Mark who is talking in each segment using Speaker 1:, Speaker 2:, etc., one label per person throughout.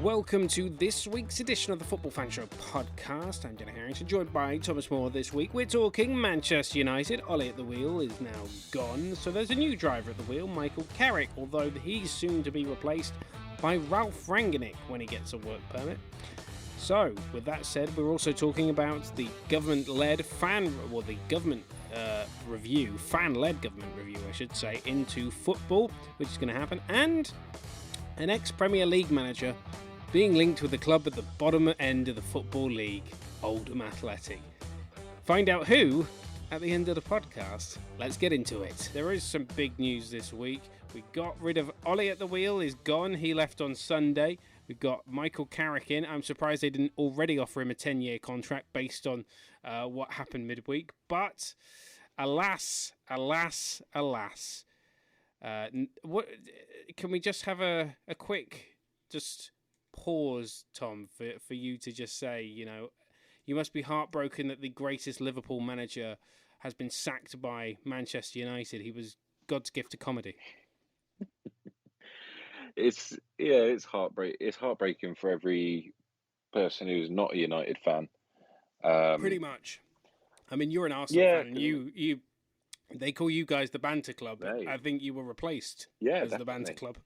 Speaker 1: welcome to this week's edition of the Football Fan Show podcast. I'm Jenna Harrington, joined by Thomas Moore this week. We're talking Manchester United. Ole at the wheel is now gone, so there's a new driver at the wheel, Michael Carrick, although he's soon to be replaced by Ralph Rangnick when he gets a work permit. So, with that said, we're also talking about the government-led fan-led government review, I should say, into football, which is going to happen, and an ex-Premier League manager being linked with the club at the bottom end of the Football League, Oldham Athletic. Find out who at the end of the podcast. Let's get into it. There is some big news this week. We got rid of Ole at the wheel, is gone. He left on Sunday. We've got Michael Carrick in. I'm surprised they didn't already offer him a 10-year contract based on what happened midweek. But alas. What can we just have a quick just pause, Tom, for you to just say, you must be heartbroken that the greatest Liverpool manager has been sacked by Manchester United. He was God's gift to comedy.
Speaker 2: It's heartbreaking for every person who's not a United fan.
Speaker 1: Pretty much. I mean, you're an Arsenal fan, and you they call you guys the banter club. Hey. I think you were replaced as definitely. The banter club.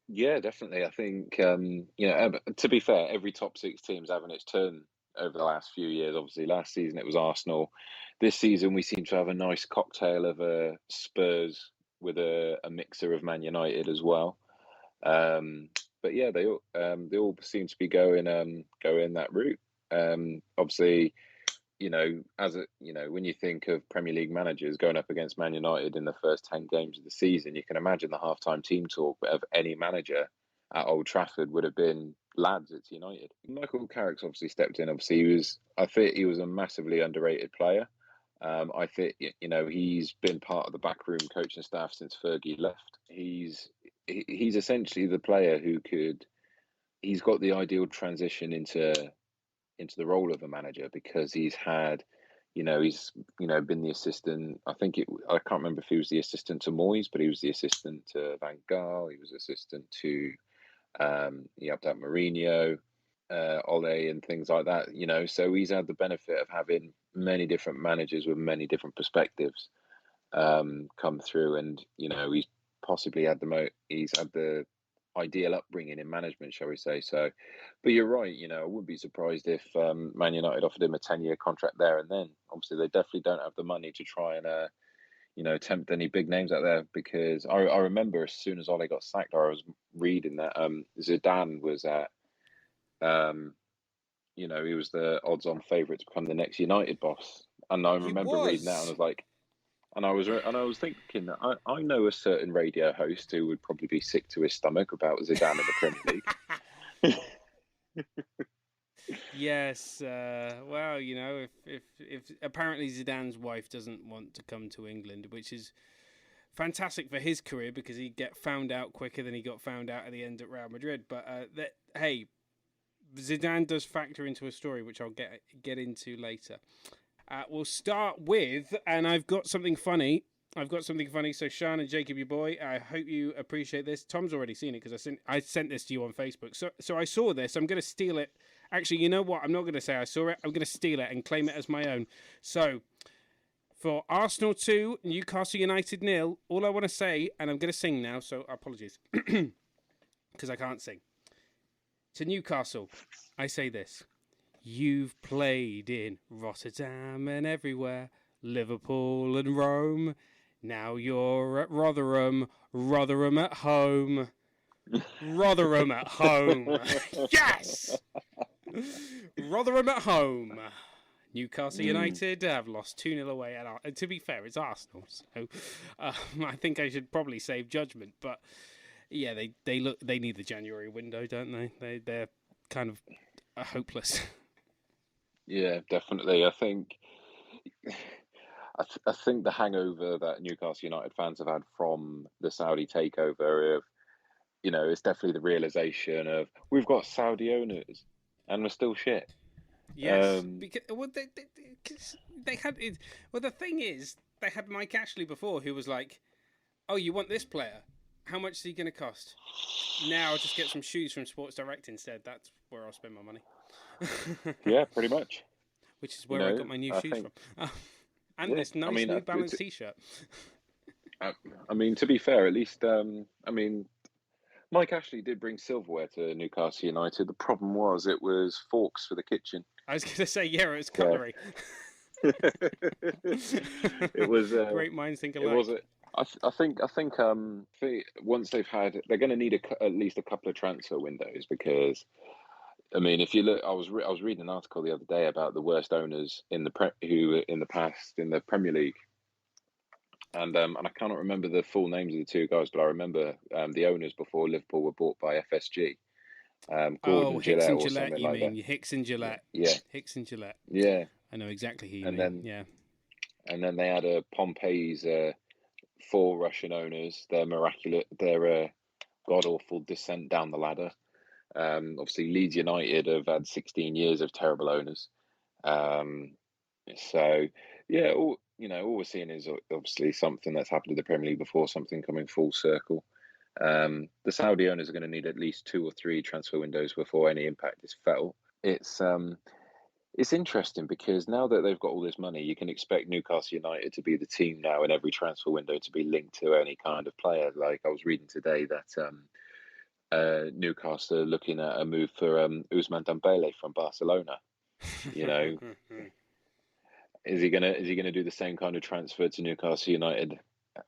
Speaker 2: Yeah, definitely. I think to be fair, every top six team's having its turn over the last few years. Obviously, last season it was Arsenal. This season we seem to have a nice cocktail of Spurs with a mixer of Man United as well. But yeah, they all seem to be going that route. Obviously, when you think of Premier League managers going up against Man United in the first 10 games of the season, you can imagine the halftime team talk of any manager at Old Trafford would have been, lads, it's United. Michael Carrick's obviously stepped in. Obviously, I think he was a massively underrated player. I think he's been part of the backroom coaching staff since Fergie left. He's essentially the player he's got the ideal transition into the role of a manager, because he's had, he's been the assistant. I can't remember if he was the assistant to Moyes, but he was the assistant to Van Gaal. He was assistant to he helped out Mourinho, Ole, and things like that. So he's had the benefit of having many different managers with many different perspectives come through, and he's possibly had he's had the ideal upbringing in management, shall we say. So, but you're right, I wouldn't be surprised if Man United offered him a 10-year contract there and then. Obviously, they definitely don't have the money to try and tempt any big names out there, because I remember as soon as Ole got sacked, I was reading that Zidane was at he was the odds-on favourite to become the next United boss, and I remember reading that, and I was like, and I was thinking that I know a certain radio host who would probably be sick to his stomach about Zidane in the Premier League.
Speaker 1: Yes, well, if apparently Zidane's wife doesn't want to come to England, which is fantastic for his career, because he'd get found out quicker than he got found out at the end at Real Madrid. But hey, Zidane does factor into a story which I'll get into later. We'll start with, and I've got something funny. So Sean and Jacob, your boy, I hope you appreciate this. Tom's already seen it because I sent this to you on Facebook. So I saw this. I'm going to steal it. Actually, you know what? I'm not going to say I saw it. I'm going to steal it and claim it as my own. So for Arsenal 2, Newcastle United 0, all I want to say, and I'm going to sing now, so apologies, because I can't sing. To Newcastle, I say this. You've played in Rotterdam and everywhere, Liverpool and Rome. Now you're at Rotherham at home. Rotherham at home. Yes! Rotherham at home. Newcastle United have lost 2-0 away. And to be fair, it's Arsenal, so I think I should probably save judgment. But yeah, they need the January window, don't they? They're kind of hopeless.
Speaker 2: Yeah, definitely. I think the hangover that Newcastle United fans have had from the Saudi takeover of, it's definitely the realization of, we've got Saudi owners and we're still shit.
Speaker 1: Yes, because they had it. Well, the thing is, they had Mike Ashley before, who was like, "Oh, you want this player?" How much is he going to cost? Now I'll just get some shoes from Sports Direct instead. That's where I'll spend my money.
Speaker 2: Yeah, pretty much.
Speaker 1: Which is where I got my new shoes from. And this nice New Balance T-shirt.
Speaker 2: I mean, to be fair, at least, Mike Ashley did bring silverware to Newcastle United. The problem was it was forks for the kitchen.
Speaker 1: I was going to say, yeah, it's cutlery.
Speaker 2: It was
Speaker 1: great minds think alike.
Speaker 2: It was. I think. Once they're going to need at least a couple of transfer windows because, I mean, if you look, I was reading an article the other day about the worst owners in the Premier League. And I cannot remember the full names of the two guys, but I remember the owners before Liverpool were bought by FSG. Gordon
Speaker 1: Hicks
Speaker 2: Gillette
Speaker 1: and
Speaker 2: or
Speaker 1: Gillette,
Speaker 2: something
Speaker 1: you
Speaker 2: like
Speaker 1: mean?
Speaker 2: that.
Speaker 1: Hicks and Gillette.
Speaker 2: Yeah.
Speaker 1: Hicks and Gillette.
Speaker 2: Yeah.
Speaker 1: I know exactly who you mean. Yeah.
Speaker 2: And then they had Pompey's 4 Russian owners. Their god-awful descent down the ladder. Obviously, Leeds United have had 16 years of terrible owners. So, yeah, all we're seeing is obviously something that's happened to the Premier League before, something coming full circle. The Saudi owners are going to need at least 2 or 3 transfer windows before any impact is felt. It's interesting because now that they've got all this money, you can expect Newcastle United to be the team now in every transfer window to be linked to any kind of player. Like I was reading today that Newcastle are looking at a move for Ousmane Dembele from Barcelona. You know, is he gonna do the same kind of transfer to Newcastle United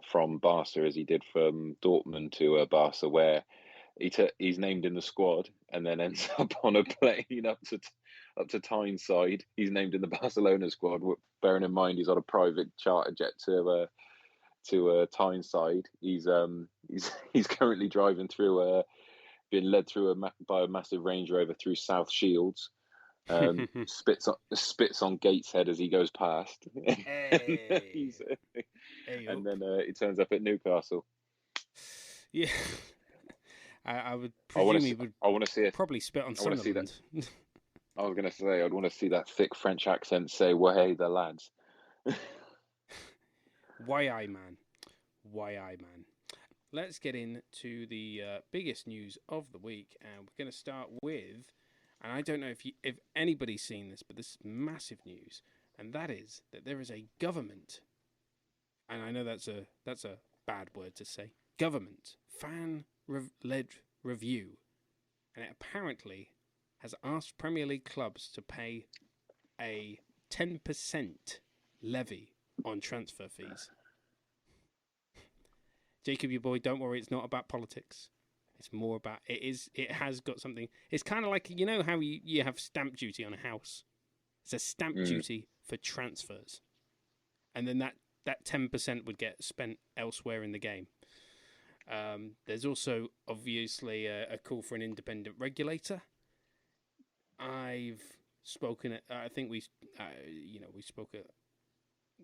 Speaker 2: from Barca as he did from Dortmund to Barca, where he's named in the squad and then ends up on a plane up to Tyneside. He's named in the Barcelona squad, bearing in mind he's on a private charter jet to Tyneside. He's currently driving through being led through by a massive Range Rover through South Shields. Spits on Gateshead as he goes past.
Speaker 1: Hey.
Speaker 2: And then he turns up at Newcastle.
Speaker 1: Yeah. I would presume he would probably spit on Sunderland.
Speaker 2: I was going to say, I'd want to see that thick French accent say, well, hey, the lads.
Speaker 1: Why I man. Let's get into the biggest news of the week. And we're going to start with, and I don't know if anybody's seen this, but this is massive news. And that is that there is a government, and I know that's a bad word to say, government fan-led review. And it apparently has asked Premier League clubs to pay a 10% levy on transfer fees. Jacob, your boy, don't worry, it's not about politics. It's more about, it has got something. It's kind of like, you know how you have stamp duty on a house? It's a stamp duty for transfers. And then that 10% would get spent elsewhere in the game. There's also obviously a call for an independent regulator. I've spoken at, I think we spoke at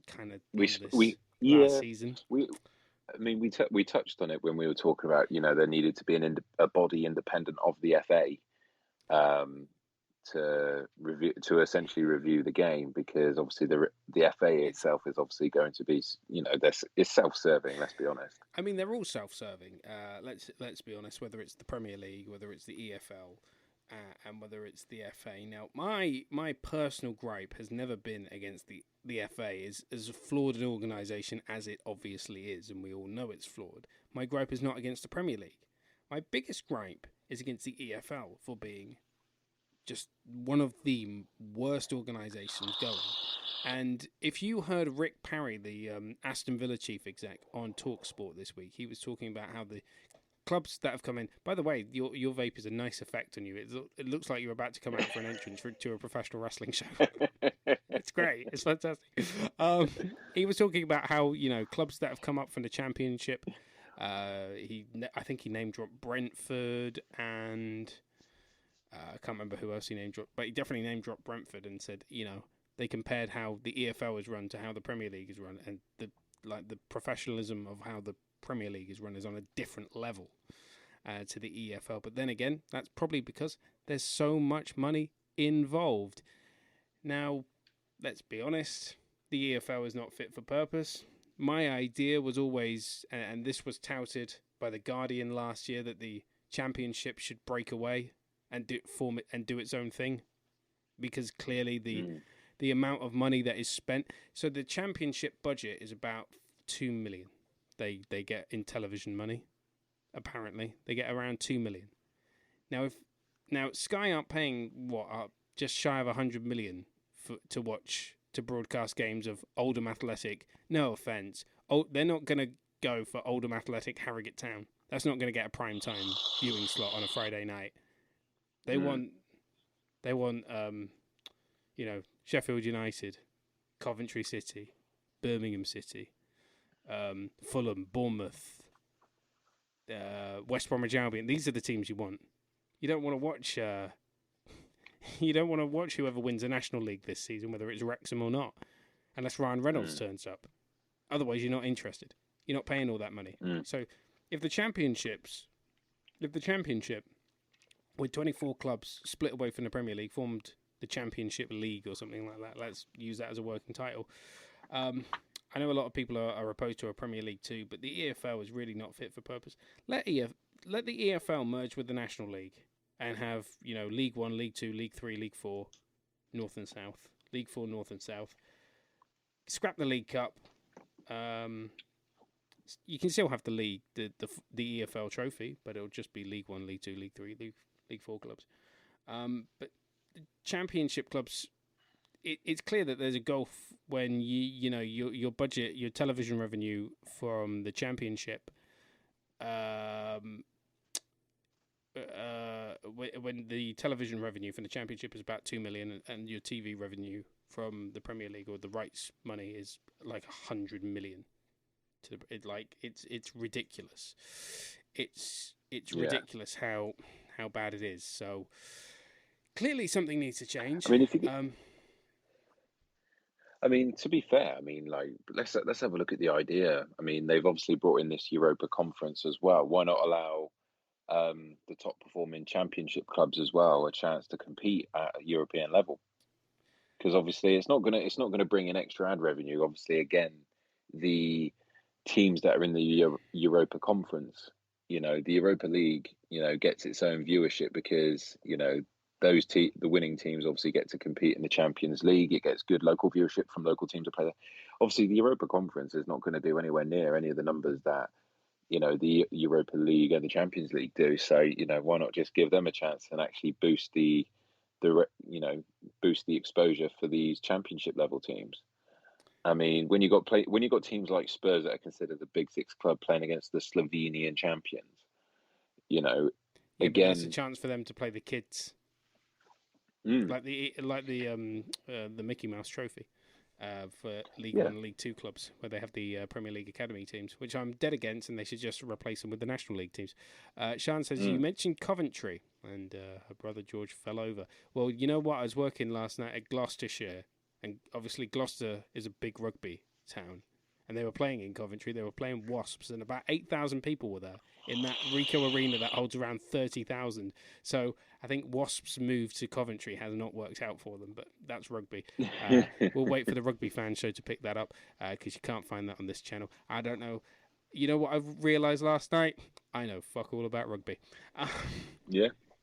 Speaker 1: kind of last season.
Speaker 2: We touched on it when we were talking about, there needed to be a body independent of the FA to essentially review the game, because obviously the FA itself is obviously going to be, it's self-serving. Let's be honest.
Speaker 1: I mean, they're all self-serving. Let's be honest. Whether it's the Premier League, whether it's the EFL, and whether it's the FA. Now, my personal gripe has never been against the FA. Is as flawed an organisation as it obviously is, and we all know it's flawed. My gripe is not against the Premier League. My biggest gripe is against the EFL for being just one of the worst organisations going. And if you heard Rick Parry, the Aston Villa chief exec, on TalkSport this week, he was talking about how the clubs that have come in. By the way, your vape is a nice effect on you. It looks like you're about to come out for an entrance to a professional wrestling show. It's great. It's fantastic. He was talking about how clubs that have come up from the Championship. I think he name dropped Brentford and I can't remember who else he name dropped, but he definitely name dropped Brentford and said they compared how the EFL is run to how the Premier League is run, and the professionalism of how the Premier League is run is on a different level to the EFL. But then again, that's probably because there's so much money involved. Now, let's be honest, the EFL is not fit for purpose. My idea was always, and this was touted by the Guardian last year that the Championship should break away and do its own thing, because clearly the amount of money that is spent. So the Championship budget is about 2 million. They get in television money. Apparently, they get around 2 million. Now Sky aren't paying just shy of 100 million to broadcast games of Oldham Athletic. No offence, they're not going to go for Oldham Athletic Harrogate Town. That's not going to get a prime time viewing slot on a Friday night. They want Sheffield United, Coventry City, Birmingham City, Fulham, Bournemouth, West Bromwich Albion. These are the teams you want. You don't want to watch. You don't want to watch whoever wins the National League this season, whether it's Wrexham or not, unless Ryan Reynolds turns up. Otherwise, you're not interested. You're not paying all that money. So, if the Championship, with 24 clubs split away from the Premier League, formed the Championship League or something like that. Let's use that as a working title. I know a lot of people are opposed to a Premier League too, but the EFL is really not fit for purpose. Let the EFL merge with the National League and have, League 1, League 2, League 3, League 4, North and South. League 4, North and South. Scrap the League Cup. You can still have the league, the EFL trophy, but it'll just be League 1, League 2, League 3, League 4 clubs. But the Championship clubs, it's clear that there's a gulf when your budget, your television revenue from the Championship, when the television revenue from the Championship is about 2 million, and your TV revenue from the Premier League or the rights money is like 100 million. It's ridiculous. It's ridiculous how bad it is. So clearly something needs to change.
Speaker 2: I mean, to be fair, let's have a look at the idea. They've obviously brought in this Europa Conference as well. Why not allow the top performing Championship clubs as well a chance to compete at a European level? Because obviously it's not gonna bring in extra ad revenue. Obviously, again, the teams that are in the Europa Conference, the Europa League, gets its own viewership because the winning teams obviously get to compete in the Champions League. It gets good local viewership from local teams that play there. Obviously, the Europa Conference is not going to do anywhere near any of the numbers that the Europa League and the Champions League do. So why not just give them a chance and actually boost the exposure for these Championship level teams? When you got teams like Spurs that are considered the Big Six club playing against the Slovenian champions, again,
Speaker 1: but that's a chance for them to play the kids, like the Mickey Mouse Trophy for League 1 and League 2 clubs, where they have the Premier League Academy teams, which I'm dead against, and they should just replace them with the National League teams. Sean says, you mentioned Coventry, and her brother George fell over. Well, you know what? I was working last night at Gloucestershire. And obviously Gloucester is a big rugby town. And they were playing in Coventry. They were playing Wasps. And about 8,000 people were there in that Ricoh Arena that holds around 30,000. So I think Wasps' move to Coventry has not worked out for them. But that's rugby. We'll wait for the Rugby Fan Show to pick that up. Because you can't find that on this channel. I don't know. You know what I've realised last night? I know fuck all about rugby.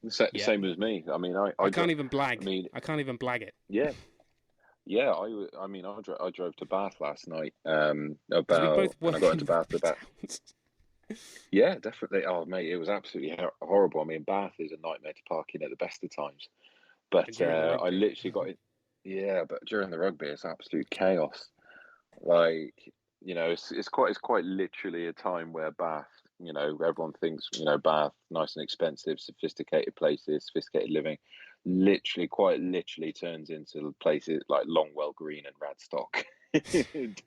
Speaker 2: Same as me.
Speaker 1: I can't even blag. I can't even blag it.
Speaker 2: Yeah, I drove to Bath last night. And I got into Bath about. Yeah, definitely. Oh, mate, it was absolutely horrible. Bath is a nightmare to park in at the best of times. But I literally got it. Yeah, but during the rugby, it's absolute chaos. It's quite literally a time where Bath, everyone thinks, Bath, nice and expensive, sophisticated places, sophisticated living. Quite literally turns into places like Longwell Green and Radstock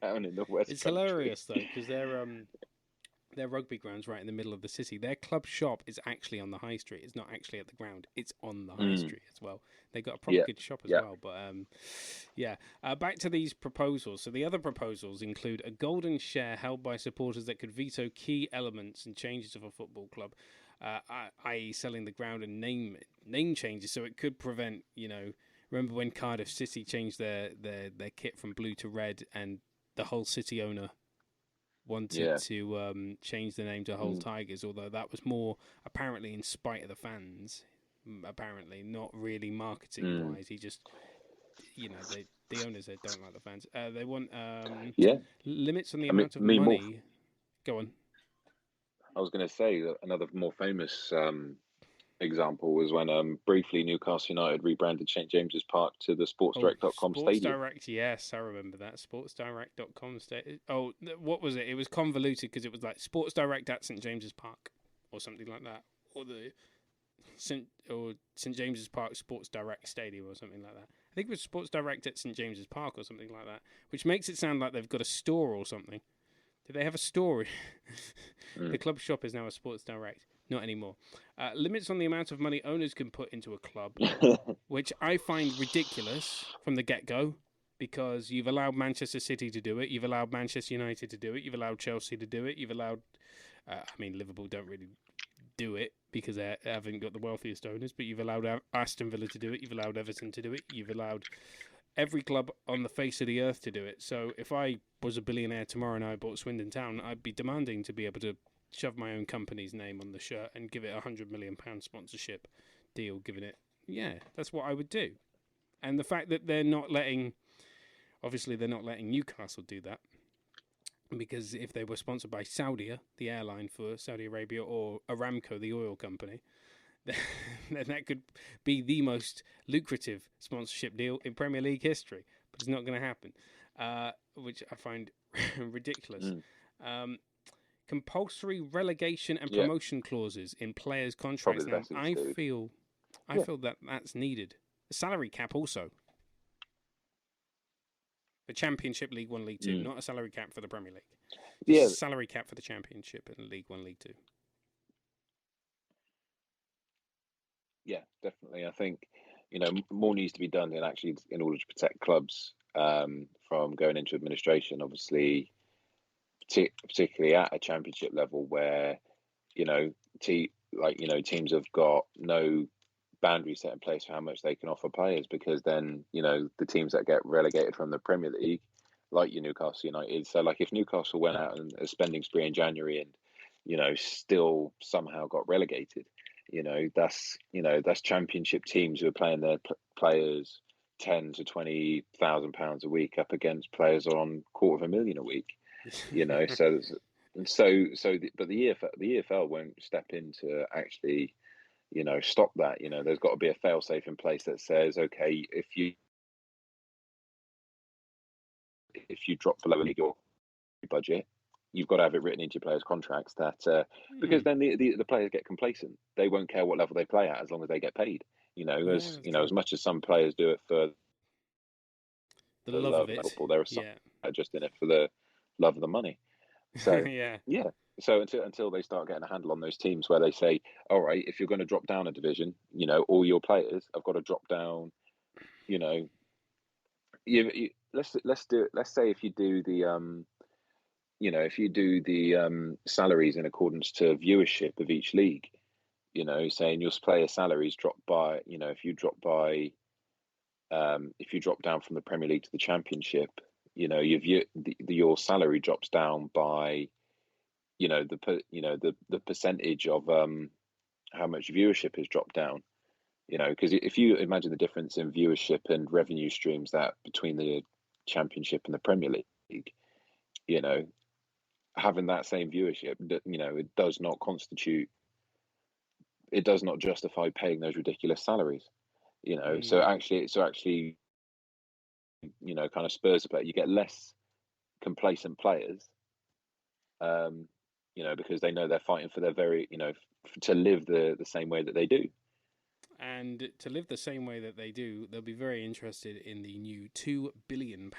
Speaker 2: down in the West.
Speaker 1: It's hilarious though, because their rugby ground's right in the middle of the city. Their club shop is actually on the high street. It's not actually at the ground. It's on the high street as well. They got a proper good shop as well. But back to these proposals. So the other proposals include a golden share held by supporters that could veto key elements and changes of a football club, i.e. selling the ground and name changes. So it could prevent, remember when Cardiff City changed their kit from blue to red, and the whole city owner wanted
Speaker 2: Yeah.
Speaker 1: to change the name to Hull Tigers, although that was more apparently in spite of the fans. Apparently, not really marketing wise. He just, the owners, they don't like the fans. They want
Speaker 2: Yeah.
Speaker 1: limits on the
Speaker 2: I mean,
Speaker 1: amount of money. Go on.
Speaker 2: I was going to say that another more famous example was when briefly Newcastle United rebranded St James's Park to the
Speaker 1: Oh,
Speaker 2: SportsDirect.com
Speaker 1: Sports
Speaker 2: stadium.
Speaker 1: Direct, yes, I remember that. SportsDirect.com. Oh, what was it? It was convoluted because it was like Sports Direct at St James's Park or something like that, or the St James's Park Sports Direct Stadium or something like that. I think it was Sports Direct at St James's Park or something like that, which makes it sound like they've got a store or something. Do they have a store? The club shop is now a Sports Direct. Not anymore. Limits on the amount of money owners can put into a club, which I find ridiculous from the get-go, because you've allowed Manchester City to do it, you've allowed Manchester United to do it, you've allowed Chelsea to do it, you've allowed... Liverpool don't really do it because they haven't got the wealthiest owners, but you've allowed Aston Villa to do it, you've allowed Everton to do it, you've allowed every club on the face of the earth to do it. So if I was a billionaire tomorrow and I bought Swindon Town, I'd be demanding to be able to shove my own company's name on the shirt and give it £100 million sponsorship deal, that's what I would do. And the fact that they're not letting Newcastle do that, because if they were sponsored by Saudia, the airline for Saudi Arabia, or Aramco, the oil company, then that could be the most lucrative sponsorship deal in Premier League history. But it's not going to happen, which I find ridiculous. Compulsory relegation and promotion clauses in players' contracts. Now, I feel that that's needed. A salary cap also. The Championship, League 1, League 2, not a salary cap for the Premier League. Just a salary cap for the Championship and League 1, League 2.
Speaker 2: Yeah, definitely. I think, more needs to be done in order to protect clubs from going into administration. Obviously, particularly at a championship level where, teams have got no boundary set in place for how much they can offer players, because then, the teams that get relegated from the Premier League, like your Newcastle United. So like if Newcastle went out on a spending spree in January and, still somehow got relegated, that's championship teams who are playing their players £10,000 to £20,000 a week up against players on £250,000 a week. But the EFL won't step in to actually, stop that. There's got to be a fail-safe in place that says, okay, if you drop below a league or budget, you've got to have it written into your players' contracts that because then the players get complacent. They won't care what level they play at as long as they get paid. As much as some players do it for
Speaker 1: the love of it,
Speaker 2: football, there are some that are just in it for the love of the money. So yeah. So until they start getting a handle on those teams where they say, all right, if you're going to drop down a division, all your players have got to drop down. Let's do it. Let's say if you do the salaries in accordance to viewership of each league, saying your player salaries drop by, if you drop down from the Premier League to the Championship, your salary drops down by, the percentage of how much viewership has dropped down. Because if you imagine the difference in viewership and revenue streams that between the Championship and the Premier League, having that same viewership, it does not justify paying those ridiculous salaries. So actually, kind of spurs the player. You get less complacent players, because they know they're fighting for their to live the same way that they do.
Speaker 1: And to live the same way that they do, they'll be very interested in the new £2 billion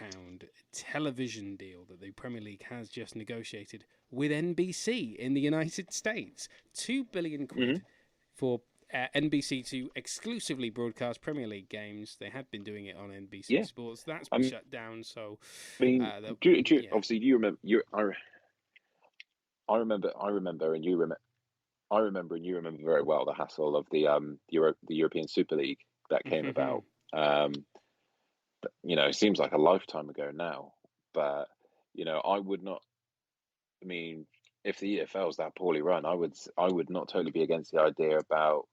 Speaker 1: television deal that the Premier League has just negotiated with NBC in the United States. £2 billion for NBC to exclusively broadcast Premier League games. They had been doing it on NBC Sports. That's been shut down. So,
Speaker 2: obviously, you remember. I remember, and you remember. I remember, and you remember very well the hassle of the European Super League that came about. It seems like a lifetime ago now, but I would not. mean, if the EFL's that poorly run, I would not totally be against the idea about,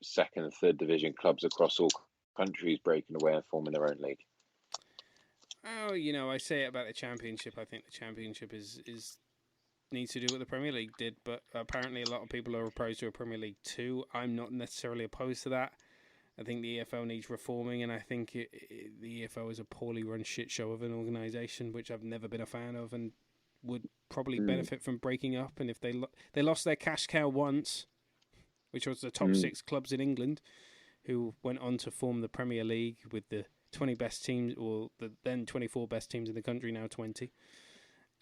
Speaker 2: second and third division clubs across all countries breaking away and forming their own league.
Speaker 1: Oh, I say it about the Championship. I think the Championship is needs to do what the Premier League did, but apparently a lot of people are opposed to a Premier League 2. I'm not necessarily opposed to that. I think the EFL needs reforming, and I think the EFL is a poorly run shit show of an organisation, which I've never been a fan of, and would probably benefit from breaking up. And if they lost their cash cow once, which was the top 6 clubs in England, who went on to form the Premier League with the 20 best teams, or the then 24 best teams in the country, now 20.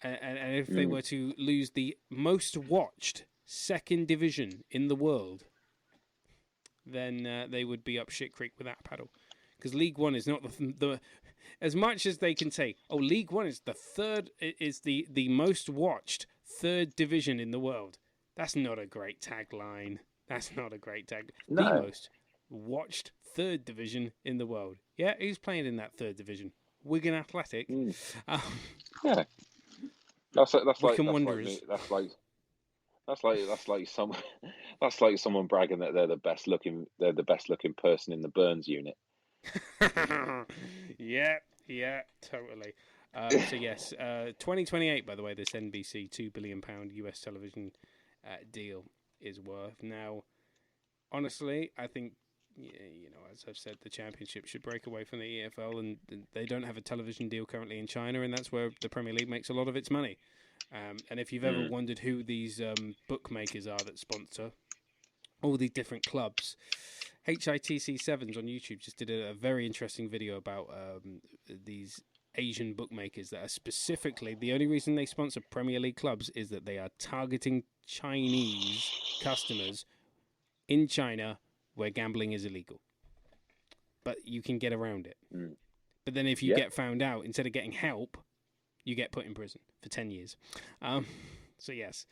Speaker 1: And if they were to lose the most watched second division in the world, then they would be up shit creek with that paddle. Because League One is not the as much as they can say, League One is the most watched third division in the world. That's not a great tagline. That's not a great tag. No. The most watched third division in the world. Yeah, who's playing in that third division? Wigan Athletic.
Speaker 2: Yeah. That's like someone bragging that they're the best looking person in the Burns unit.
Speaker 1: yeah, totally. So yes, 2028, by the way, this NBC £2 billion US television deal is worth. Now, honestly, I think, as I've said, the Championship should break away from the EFL, and they don't have a television deal currently in China, and that's where the Premier League makes a lot of its money. And if you've ever wondered who these bookmakers are that sponsor all these different clubs, HITC7s on YouTube just did a very interesting video about these Asian bookmakers that are specifically, the only reason they sponsor Premier League clubs is that they are targeting Chinese customers in China where gambling is illegal. But you can get around it. But then if you get found out, instead of getting help, you get put in prison for 10 years. So yes,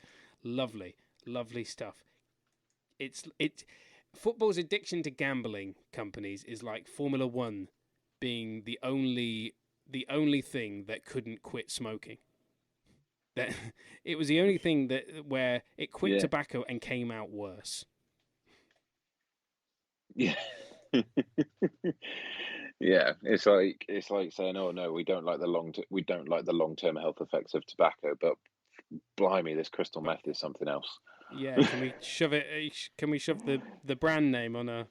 Speaker 1: lovely stuff. Football's addiction to gambling companies is like Formula One being the only thing that couldn't quit smoking. That it was the only thing where it quit tobacco and came out worse.
Speaker 2: Yeah. Yeah, it's like saying, "Oh no, we don't like the long-term health effects of tobacco," but blimey, this crystal meth is something else.
Speaker 1: Yeah, can we shove it? Can we shove the brand name on a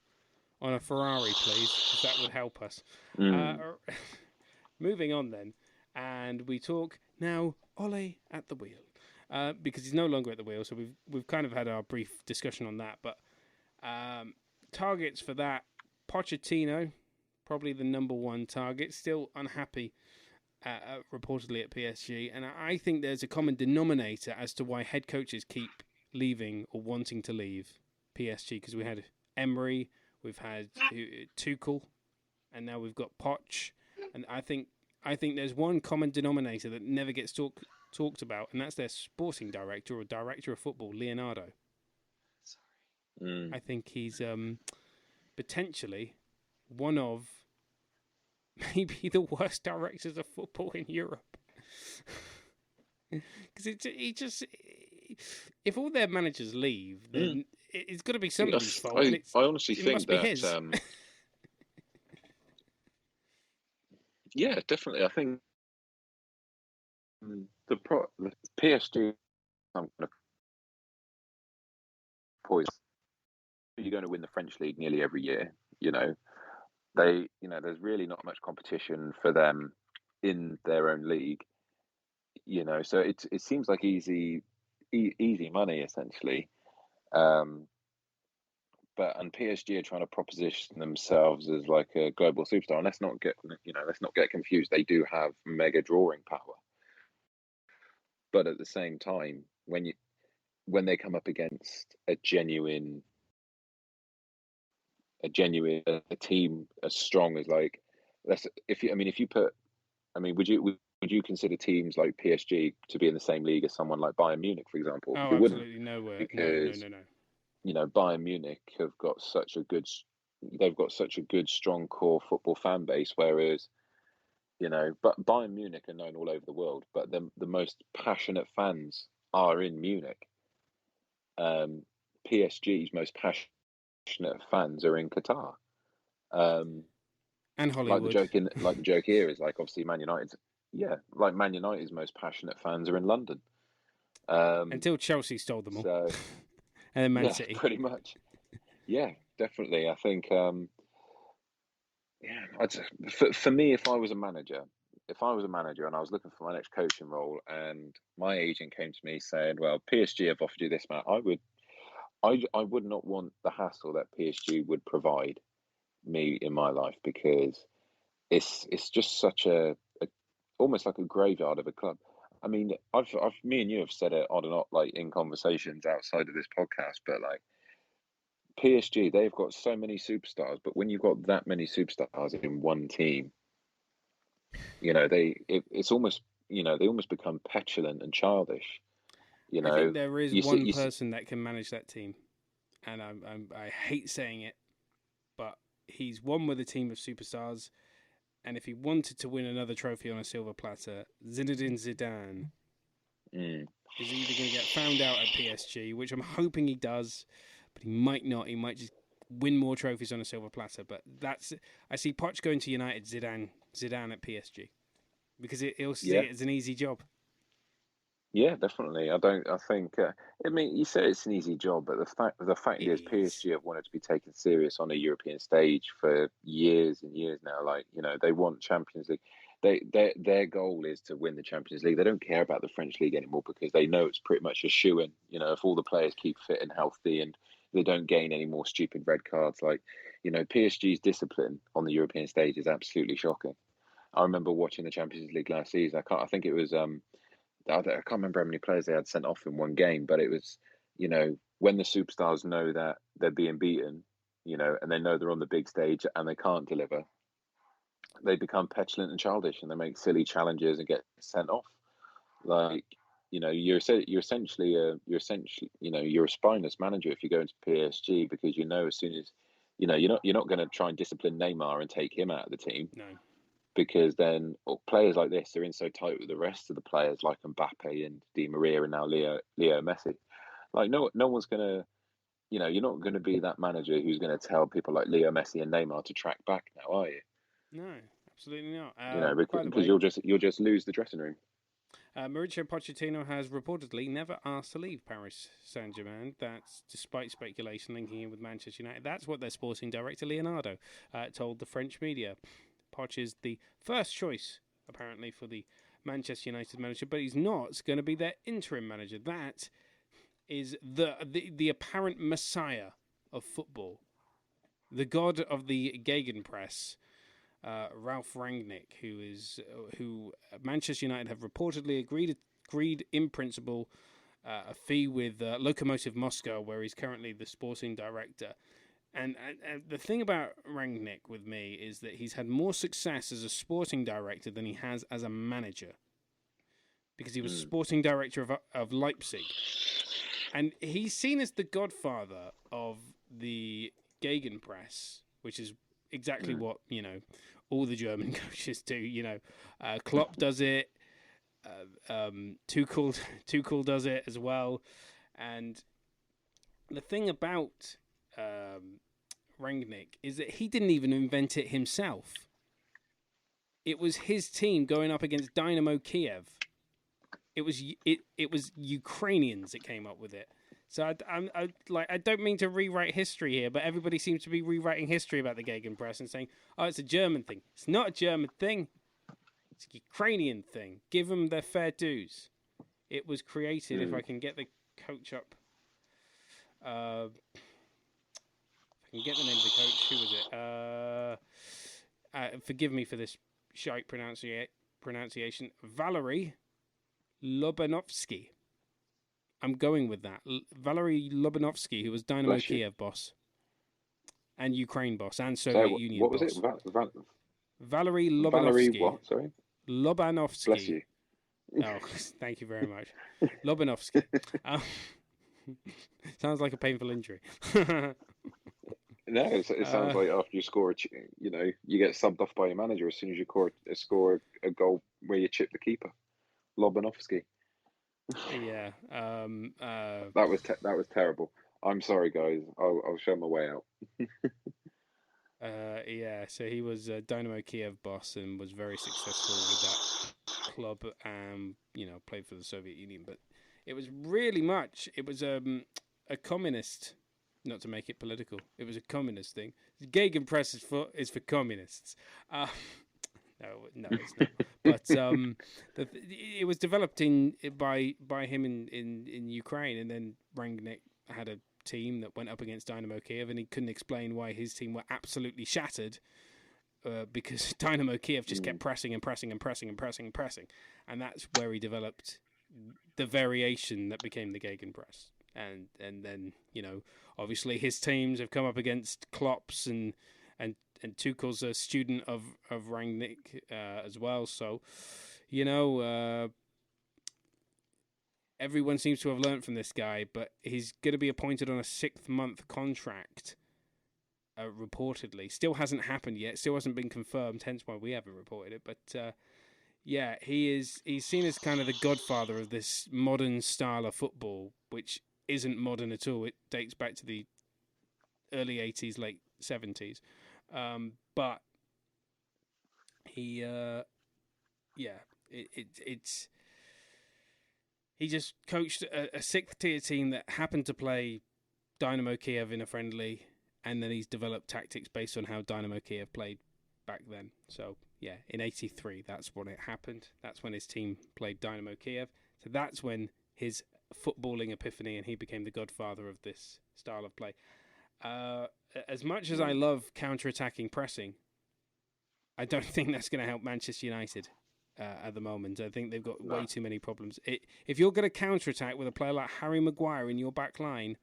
Speaker 1: Ferrari, please? Because that would help us. Moving on then, and we talk now Ole at the wheel, because he's no longer at the wheel. So we've kind of had our brief discussion on that, but targets for that: Pochettino, probably the number one target, still unhappy. Reportedly at PSG, and I think there's a common denominator as to why head coaches keep leaving or wanting to leave PSG, because we had Emery, we've had Tuchel, and now we've got Poch, and I think there's one common denominator that never gets talked about, and that's their sporting director or director of football, Leonardo. I think he's potentially one of maybe the worst directors of football in Europe. Because if all their managers leave, then it's got to be somebody's fault. I
Speaker 2: honestly think that
Speaker 1: his.
Speaker 2: Yeah, definitely. I think the PSG poise. You're going to win the French league nearly every year. There's really not much competition for them in their own league. So it seems like easy money essentially. And PSG are trying to proposition themselves as like a global superstar. And let's not get confused. They do have mega drawing power, but at the same time, when they come up against a genuine team as strong as like, would you consider teams like PSG to be in the same league as someone like Bayern Munich, for example?
Speaker 1: Oh, absolutely no way.
Speaker 2: Because
Speaker 1: no.
Speaker 2: Bayern Munich have got such a good strong core football fan base, whereas But Bayern Munich are known all over the world, but the most passionate fans are in Munich. PSG's most passionate fans are in Qatar.
Speaker 1: And Hollywood.
Speaker 2: Like the joke here is like obviously Man United's like Man United's most passionate fans are in London.
Speaker 1: Until Chelsea stole them all.
Speaker 2: So
Speaker 1: and then Man City.
Speaker 2: Pretty much. Yeah, definitely. I think for me, if I was a manager and I was looking for my next coaching role, and my agent came to me saying, "Well, PSG have offered you this, man," I would not want the hassle that PSG would provide me in my life, because it's just such a almost like a graveyard of a club. I mean, me and you have said it on and off, like in conversations outside of this podcast, but like PSG, they've got so many superstars, but when you've got that many superstars in one team, it's almost, they almost become petulant and childish.
Speaker 1: I think there is one person that can manage that team, and I hate saying it, but he's won with a team of superstars, and if he wanted to win another trophy on a silver platter, Zinedine Zidane is either going to get found out at PSG, which I'm hoping he does, but he might not. He might just win more trophies on a silver platter. But I see Poch going to United, Zidane at PSG, because he'll see it as an easy job.
Speaker 2: Yeah, definitely. I think. I mean, you say it's an easy job, but the fact is, PSG have wanted to be taken serious on a European stage for years and years now. Like, they want Champions League. Their goal is to win the Champions League. They don't care about the French league anymore, because they know it's pretty much a shoo-in. If all the players keep fit and healthy, and they don't gain any more stupid red cards. Like, PSG's discipline on the European stage is absolutely shocking. I remember watching the Champions League last season. I think it was I can't remember how many players they had sent off in one game, but it was, when the superstars know that they're being beaten, and they know they're on the big stage and they can't deliver, they become petulant and childish, and they make silly challenges and get sent off. Like, you're essentially you're a spineless manager if you go into PSG, because as soon as you're not going to try and discipline Neymar and take him out of the team.
Speaker 1: No.
Speaker 2: Because then players like this are in so tight with the rest of the players, like Mbappe and Di Maria and now Leo Messi. Like, no one's gonna, you're not going to be that manager who's going to tell people like Leo Messi and Neymar to track back now, are you?
Speaker 1: No, absolutely not.
Speaker 2: Because you'll just lose the dressing room.
Speaker 1: Mauricio Pochettino has reportedly never asked to leave Paris Saint-Germain. That's despite speculation linking him with Manchester United. That's what their sporting director Leonardo told the French media. Poch is the first choice, apparently, for the Manchester United manager, but he's not going to be their interim manager. That is the apparent messiah of football, the god of the Gegenpress, Ralph Rangnick, who Manchester United have reportedly agreed in principle a fee with Lokomotiv Moscow, where he's currently the sporting director. And the thing about Rangnick with me is that he's had more success as a sporting director than he has as a manager, because he was sporting director of Leipzig. And he's seen as the godfather of the Gegenpress, which is exactly what, all the German coaches do. Klopp does it, Tuchel does it as well. And the thing about Rangnick is that he didn't even invent it himself. It was his team going up against Dynamo Kiev. It was Ukrainians that came up with it. So I don't mean to rewrite history here, but everybody seems to be rewriting history about the Gegenpress and saying, "Oh, it's a German thing." It's not a German thing. It's a Ukrainian thing. Give them their fair dues. It was created. If I can get the coach up. If I can get the name of the coach. Who was it? Forgive me for this shite pronunciation. Valery Lobanovsky. I'm going with that. Valery Lobanovsky, who was Dynamo Kiev boss and Ukraine boss and Soviet Union boss.
Speaker 2: What was it?
Speaker 1: Valery Lobanovsky.
Speaker 2: Valery what? Sorry?
Speaker 1: Lobanovsky.
Speaker 2: Bless you.
Speaker 1: Oh, thank you very much. Lobanovsky. Sounds like a painful injury.
Speaker 2: No, it sounds like after you score, you get subbed off by your manager as soon as you score a goal where you chip the keeper, Lobanovsky.
Speaker 1: Yeah.
Speaker 2: That was terrible. I'm sorry, guys. I'll show my way out.
Speaker 1: Yeah. So he was Dynamo Kiev boss and was very successful with that club. Played for the Soviet Union, but it was really much. It was a communist. Not to make it political, it was a communist thing. Gegenpress is for communists. No, it's not. But it was developed by him in Ukraine, and then Rangnick had a team that went up against Dynamo Kiev, and he couldn't explain why his team were absolutely shattered because Dynamo Kiev just kept pressing and pressing and pressing and pressing and pressing, and that's where he developed the variation that became the Gegenpress. And then obviously his teams have come up against Klopp's and Tuchel's a student of Rangnick as well. So everyone seems to have learnt from this guy, but he's going to be appointed on a 6-month contract. Reportedly, still hasn't happened yet. Still hasn't been confirmed. Hence why we haven't reported it. But yeah, he's seen as kind of the godfather of this modern style of football, which isn't modern at all. It dates back to the early 80s, late 70s. But he, it's he just coached a 6th-tier team that happened to play Dynamo Kiev in a friendly, and then he's developed tactics based on how Dynamo Kiev played back then. So, yeah, in 83, that's when it happened. That's when his team played Dynamo Kiev. So that's when his footballing epiphany, and he became the godfather of this style of play. As much as I love counter-attacking pressing, I don't think that's going to help Manchester United at the moment. I think they've got way too many problems. If you're going to counter-attack with a player like Harry Maguire in your back line,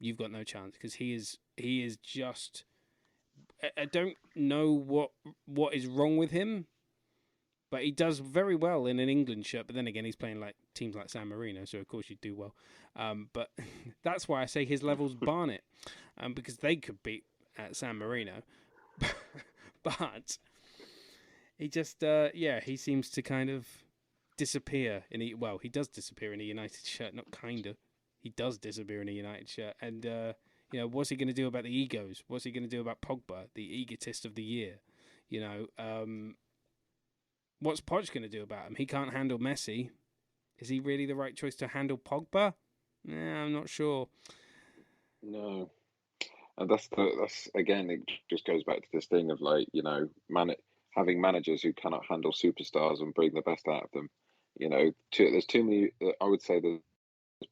Speaker 1: you've got no chance, because he is just... I don't know what is wrong with him, but he does very well in an England shirt. But then again, he's playing like teams like San Marino, so of course you'd do well. But that's why I say his level's Barnet, because they could beat San Marino. But he just, he seems to kind of disappear he does disappear in a United shirt. Not kind of, he does disappear in a United shirt. And what's he going to do about the egos? What's he going to do about Pogba, the egotist of the year? What's Poch going to do about him? He can't handle Messi. Is he really the right choice to handle Pogba? I'm not sure.
Speaker 2: No, and that's again. It just goes back to this thing of like having managers who cannot handle superstars and bring the best out of them. There's too many. I would say there's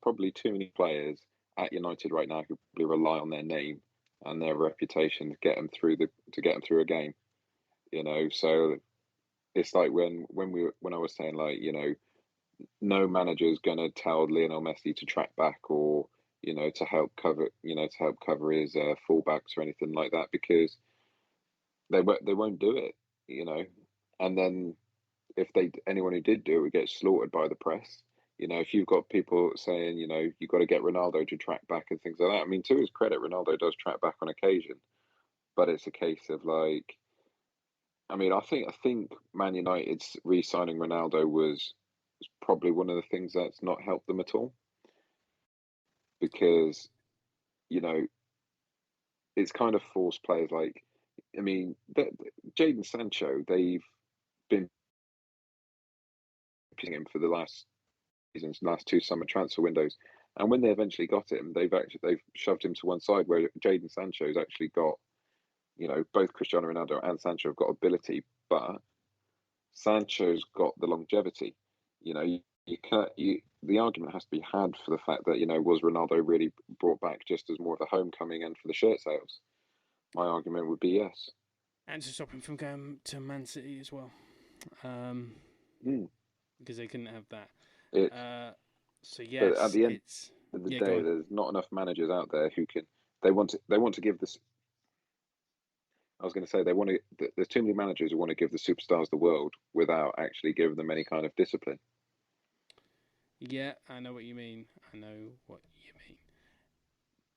Speaker 2: probably too many players at United right now who probably rely on their name and their reputation to get them through a game. So it's like when I was saying like no manager is gonna tell Lionel Messi to track back or to help cover his fullbacks or anything like that, because they won't do it. And then if anyone who did do it would get slaughtered by the press. If you've got people saying, you've got to get Ronaldo to track back and things like that. I mean, to his credit, Ronaldo does track back on occasion, but it's a case of like, I mean, I think Man United's re-signing Ronaldo was probably one of the things that's not helped them at all, because it's kind of forced players like, I mean, Jadon Sancho, they've been picking him for the last two summer transfer windows, and when they eventually got him, they've shoved him to one side, where Jadon Sancho's actually got, both Cristiano Ronaldo and Sancho have got ability, but Sancho's got the longevity. The argument has to be had for the fact that was Ronaldo really brought back just as more of a homecoming and for the shirt sales? My argument would be yes.
Speaker 1: And to stop him from going to Man City as well, because they couldn't have that. So yes,
Speaker 2: but at the end of the day, there's not enough managers out there who can. They want to give this. I was going to say there's too many managers who want to give the superstars the world without actually giving them any kind of discipline.
Speaker 1: Yeah, I know what you mean.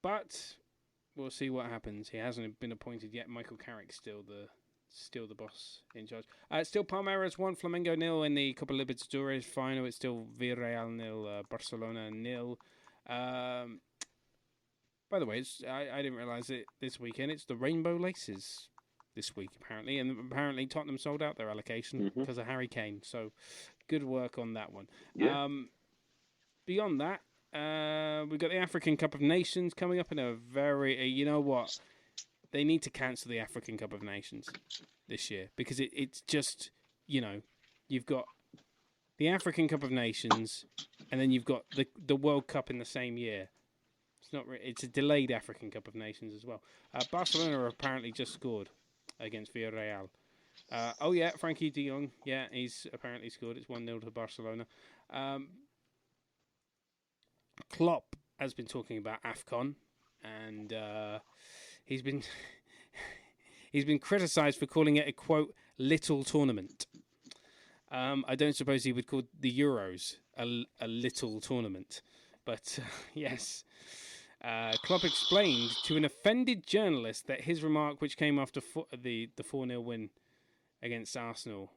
Speaker 1: But we'll see what happens. He hasn't been appointed yet. Michael Carrick's still the boss in charge. Still Palmeiras 1, Flamengo 0 in the Copa Libertadores final. It's still Villarreal 0, Barcelona 0. By the way, I didn't realise it this weekend. It's the Rainbow Laces this week, apparently. And apparently Tottenham sold out their allocation because of Harry Kane. So good work on that one.
Speaker 2: Yeah.
Speaker 1: Beyond that, we've got the African Cup of Nations coming up in a very... you know what? They need to cancel the African Cup of Nations this year because it's just, you've got the African Cup of Nations and then you've got the World Cup in the same year. It's a delayed African Cup of Nations as well. Barcelona apparently just scored against Villarreal. Frankie de Jong. Yeah, he's apparently scored. It's 1-0 to Barcelona. Klopp has been talking about AFCON, and he's been criticised for calling it a, quote, little tournament. I don't suppose he would call the Euros a little tournament. But, yes... Klopp explained to an offended journalist that his remark, which came after the 4-0 win against Arsenal,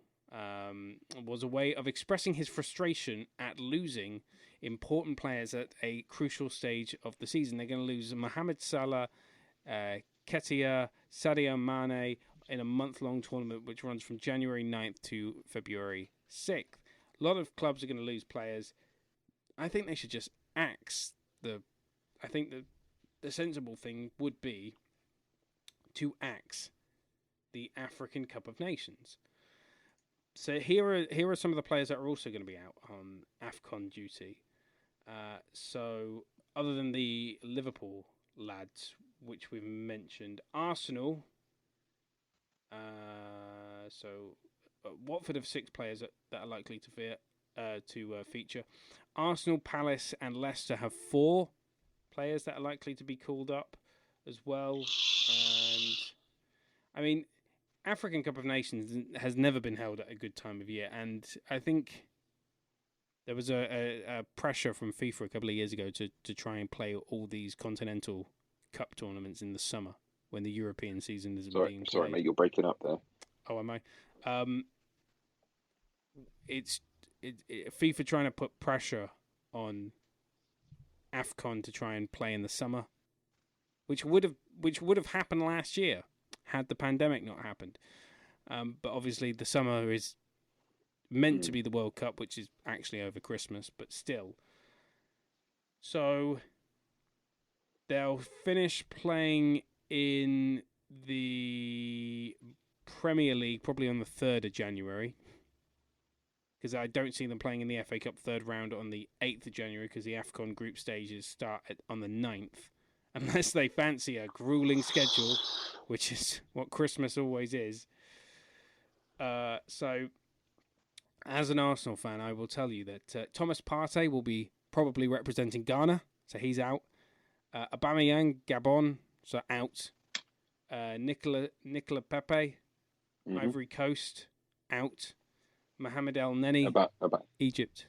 Speaker 1: was a way of expressing his frustration at losing important players at a crucial stage of the season. They're going to lose Mohamed Salah, Ketia, Sadio Mane in a month-long tournament which runs from January 9th to February 6th. A lot of clubs are going to lose players. I think they should just axe I think the sensible thing would be to axe the African Cup of Nations. So here are some of the players that are also going to be out on AFCON duty. So other than the Liverpool lads, which we've mentioned, Arsenal. Watford have 6 players that are likely to feature. Arsenal, Palace, and Leicester have 4 players that are likely to be called up as well. And I mean, African Cup of Nations has never been held at a good time of year, and I think there was a pressure from FIFA a couple of years ago to try and play all these continental cup tournaments in the summer when the European season is being played.
Speaker 2: Sorry, mate, you're breaking up there.
Speaker 1: Oh, am I? FIFA trying to put pressure on AFCON to try and play in the summer, which would have happened last year had the pandemic not happened. But obviously the summer is meant to be the World Cup, which is actually over Christmas, but still. So they'll finish playing in the Premier League probably on the 3rd of January. Because I don't see them playing in the FA Cup third round on the 8th of January because the AFCON group stages start on the 9th. Unless they fancy a grueling schedule, which is what Christmas always is. So, as an Arsenal fan, I will tell you that Thomas Partey will be probably representing Ghana, so he's out. Aubameyang, Gabon, so out. Nicola Pepe, Ivory Coast, out. Mohamed El Neni, Egypt.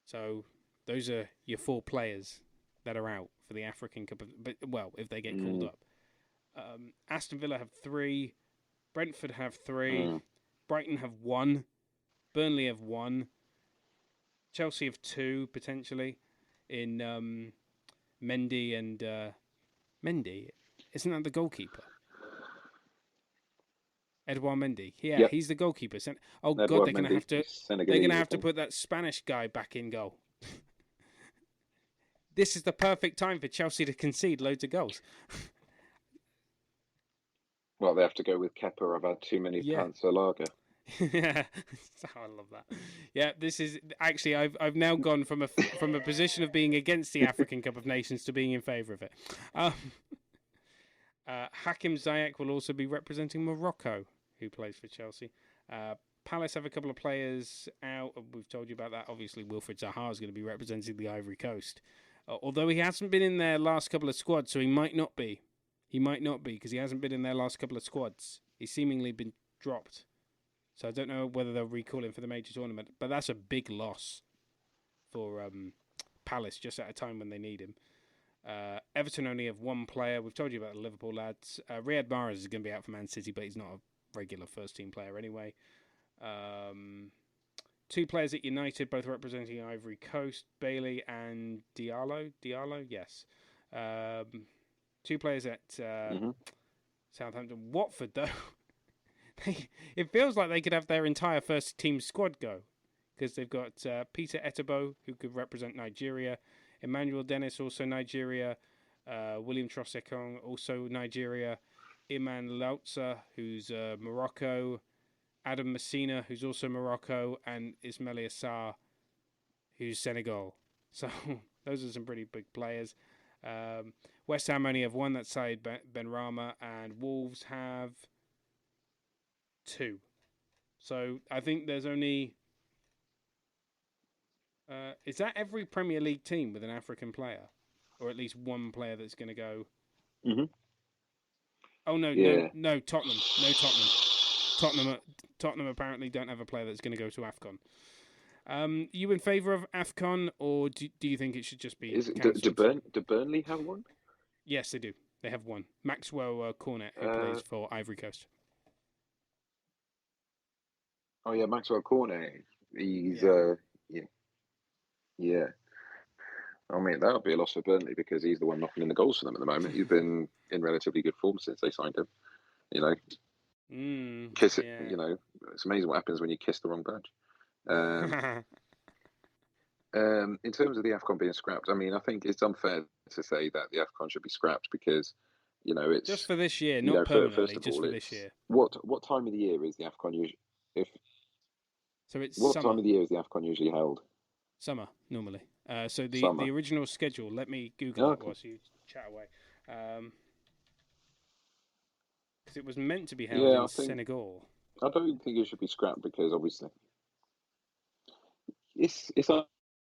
Speaker 1: So those are your 4 players that are out for the African Cup. If they get called up. Aston Villa have 3. Brentford have 3. Brighton have 1. Burnley have 1. Chelsea have 2, potentially, in Mendy and... Mendy? Isn't that the goalkeeper? Edouard Mendy. Yeah, yep. He's the goalkeeper. Oh, Edouard God, they're going to have to put that Spanish guy back in goal. This is the perfect time for Chelsea to concede loads of goals.
Speaker 2: Well, they have to go with Kepa. I've had too many Panzer Lager.
Speaker 1: Yeah, I love that. Yeah, this is actually I've now gone from a position of being against the African Cup of Nations to being in favour of it. Hakim Ziyech will also be representing Morocco, who plays for Chelsea. Palace have a couple of players out. We've told you about that. Obviously, Wilfried Zaha is going to be representing the Ivory Coast. Although he hasn't been in their last couple of squads, so he might not be. He might not be because he hasn't been in their last couple of squads. He's seemingly been dropped. So I don't know whether they'll recall him for the major tournament. But that's a big loss for Palace just at a time when they need him. Everton only have one player. We've told you about the Liverpool lads. Riyad Mahrez is going to be out for Man City, but he's not a regular first-team player anyway. Two players at United, both representing Ivory Coast, Bailey and Diallo. Diallo, yes. Two players at Southampton. Watford, though, it feels like they could have their entire first-team squad go, because they've got Peter Etebo, who could represent Nigeria, Emmanuel Dennis, also Nigeria, William Trosekong, also Nigeria, Iman Lautza, who's Morocco, Adam Messina, who's also Morocco, and Ismail Assar, who's Senegal. So those are some pretty big players. West Ham only have one, that's Said Benrahma, and Wolves have two. So I think there's only... is that every Premier League team with an African player? Or at least one player that's going to go...
Speaker 2: Mm-hmm.
Speaker 1: Oh, no,
Speaker 2: yeah.
Speaker 1: no, Tottenham. No, Tottenham apparently don't have a player that's going to go to AFCON. You in favour of AFCON, or do you think it should just be cancelled?
Speaker 2: Do Burnley have one?
Speaker 1: Yes, they do. They have one. Maxwell Cornet, who plays for Ivory Coast.
Speaker 2: Oh, yeah, Maxwell Cornet. He's, yeah. I mean, that would be a loss for Burnley because he's the one knocking in the goals for them at the moment. He's been in relatively good form since they signed him. You know, kiss it. You know, it's amazing what happens when you kiss the wrong badge. In terms of the AFCON being scrapped, I mean, I think it's unfair to say that the AFCON should be scrapped because, you know, it's
Speaker 1: just for this year, not permanently. Just for this year.
Speaker 2: What time of the year is the AFCON usually? What
Speaker 1: summer.
Speaker 2: time of the year is the AFCON usually held?
Speaker 1: Summer, normally. So the original schedule. Let me Google it whilst you chat away. Because it was meant to be held in Senegal.
Speaker 2: I don't think it should be scrapped because obviously it's